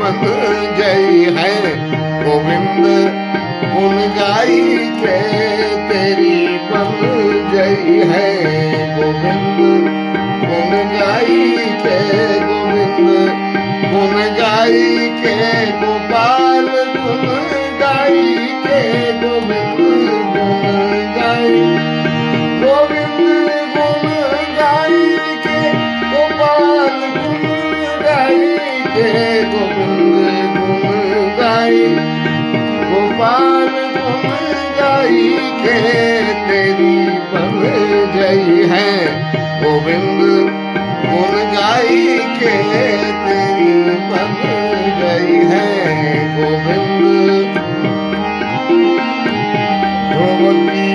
बन गई है। गोविंद गुण गाई के तेरी बन गई है। गोविंद गुण गाई के, गोविंद गुण गाई के, गोपाल गुण गाई के, गोविंद गुण गाई, गोविंद गुण गाई के, गोपाल गुण गाई के, गोविंद गुण गाई, गोपाल गुण गाई के तेरी बन गई है। गोविंद गुण गाई के तेरी बन गई है। गोविंद ध्रुव की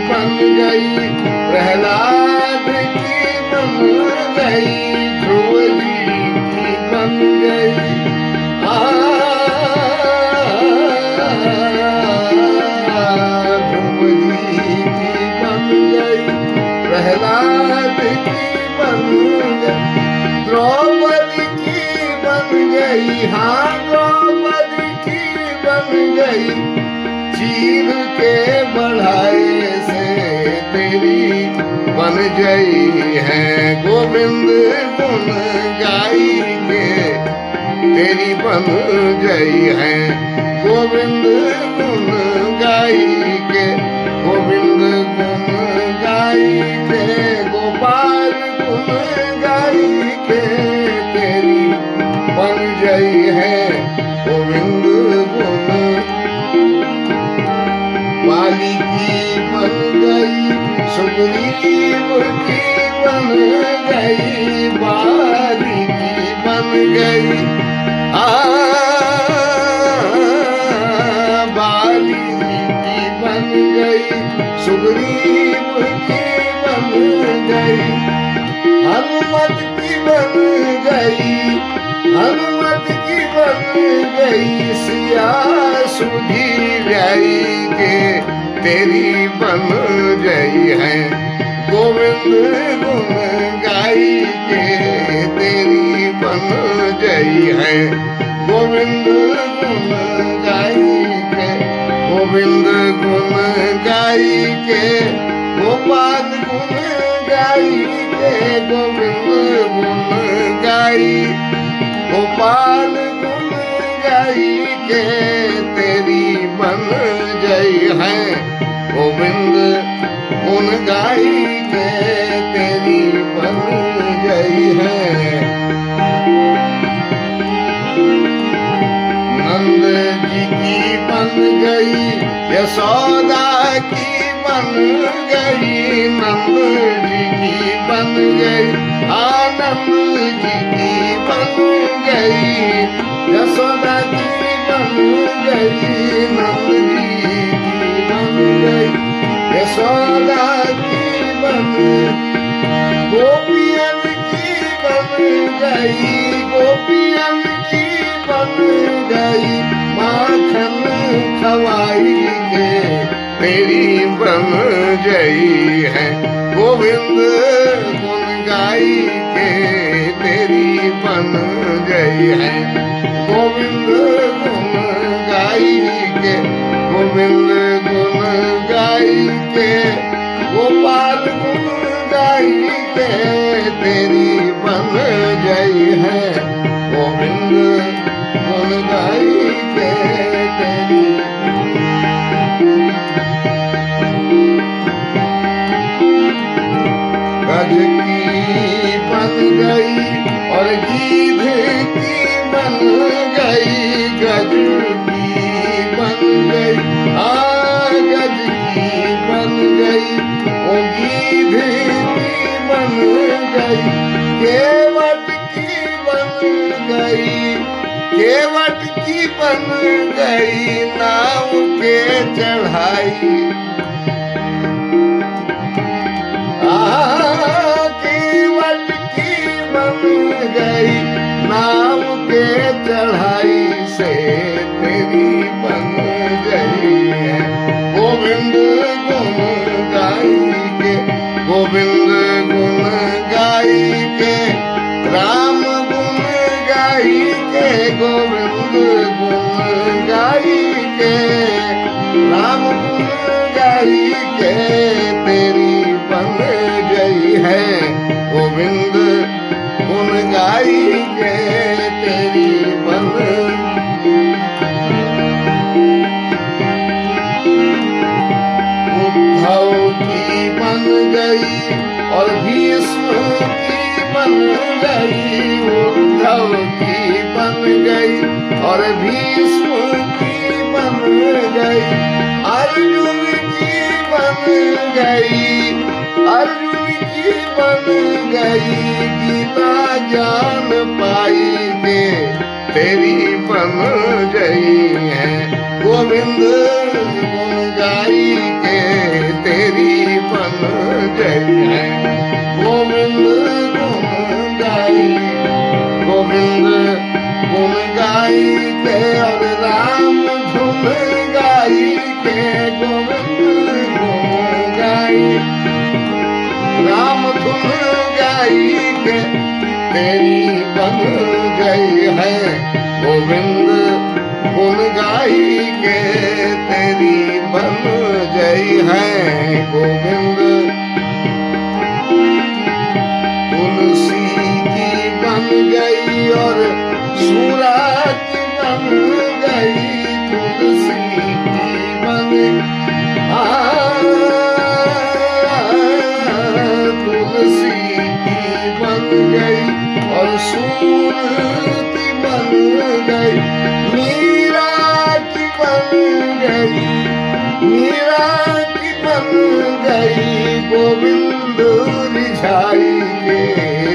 बन गई, प्रहलाद की बन गई, ध्रुव जी की बन गई, ध्रुव जी की बन गई, प्रहलाद की बन गई, द्रौपदी की बन गई, हाँ द्रौपदी की बन गई, चीर के बढ़ाए से तेरी बन गई है। गोविंद गुण गाई के तेरी बन गई है। गोविंद गुण गाई के, गोविंद गुण गाई के, गोपाल गुण गाई के तेरी बन गई है। गोविंद गुण वाली की बन गई, सुग्रीव की बन गई, बाली की बन गई, बाली की बन गई, सुग्रीव की बन गई, हनुमत की बन गई, हनुमत की बन गई, सिया सुधीर के तेरी बन गई है। गोविंद गुण गाई के तेरी बन गई है। गोविंद गुण गाई के, गोविंद गुण गाई के, गोपाल गुण गाई के, गोविंद गुण गाई, गोपाल गुण गाई के तेरी बन गई है। गोविंद गुण गाई के तेरी बन गई है। नंद जी की बन गई, यशोदा की बन गई, नंद जी की बन गई, आनंद जी की बन गई, यशोदा की बन गई, नंद जी की बन गई, यशोदा की बन, गोपियन की बन गई, गोपियन की बन गई, माखन खवाई के तेरी बन गई है। गोविंद गुण गाई के तेरी बन गई है। गोविंद गुण गाई के, गोविंद गुण गाई के, गोपाल गुण गाई के तेरी बन गई है। गोविंद गुण गाई के तेरी, गज की बन गई और गीध की बन गई, गज की बन गई, गज की बन गई, ओ गीध की बन गई, केवट की बन गई, केवट की बन गई, नाव के चढ़ाई, केवट की बन गई, नाव के चढ़ाई से तेरी बन गई है। गोविंद गुण गाई के, गोविंद गुण गाई के, राम गुण गाई के, गोविंद गुण गाई के, राम गुण गाई के तेरी बन गई है। गोविंद गुण गाई के तेरी बन। उद्धव की बन गई और भीष्म की बन गई। उद्धव की बन गई और भीष्म की बन गई। अर्जुन की बन गई, अर्जुन की बन गई। गीता ज्ञान पाई के तेरी बन गई है। गोविंद गुण गाई के तेरी बन गई है। गोविंद गुण गाई, गोविंद गुण गाई के और राम धुन गाई के। गोविंद गुण गाई, राम धुन गाई के तेरी बन गई है। गोविंद गुण गाई के तेरी बन गई है। गोविंद तुलसी की बन गई और सूरा की बन गई। तुलसी की बन तुलसी की बन गई और सूर की बन गई। मीरा की बन गई, मीरा की बन गई। गोविंद रिझाई के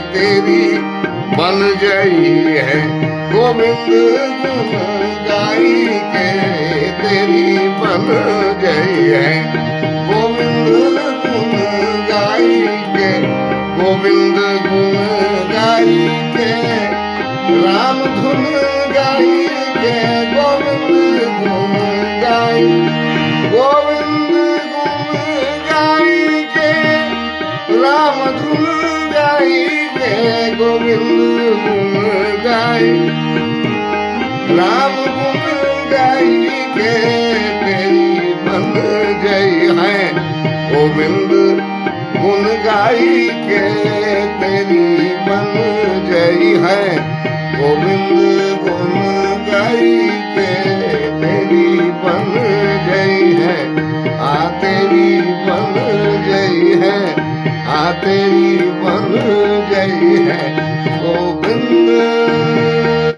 तेरी बन गई है। गोविंद गुण गाई के तेरी बन गई है। गोविंद गुण गाई के, गोविंद गुण गाई के राम धुन गाई के। गोविंद गुण गाई, गोविंद गुण गाई के राम धुन गाई के। गोविंद गुण गाई, राम गुण गाई के तेरी बन गई है। गोविंद गुण गाई के तेरी बन गई है। गोविंद गुण गाई के तेरी बन गई है। आ तेरी बन गई है, आ तेरी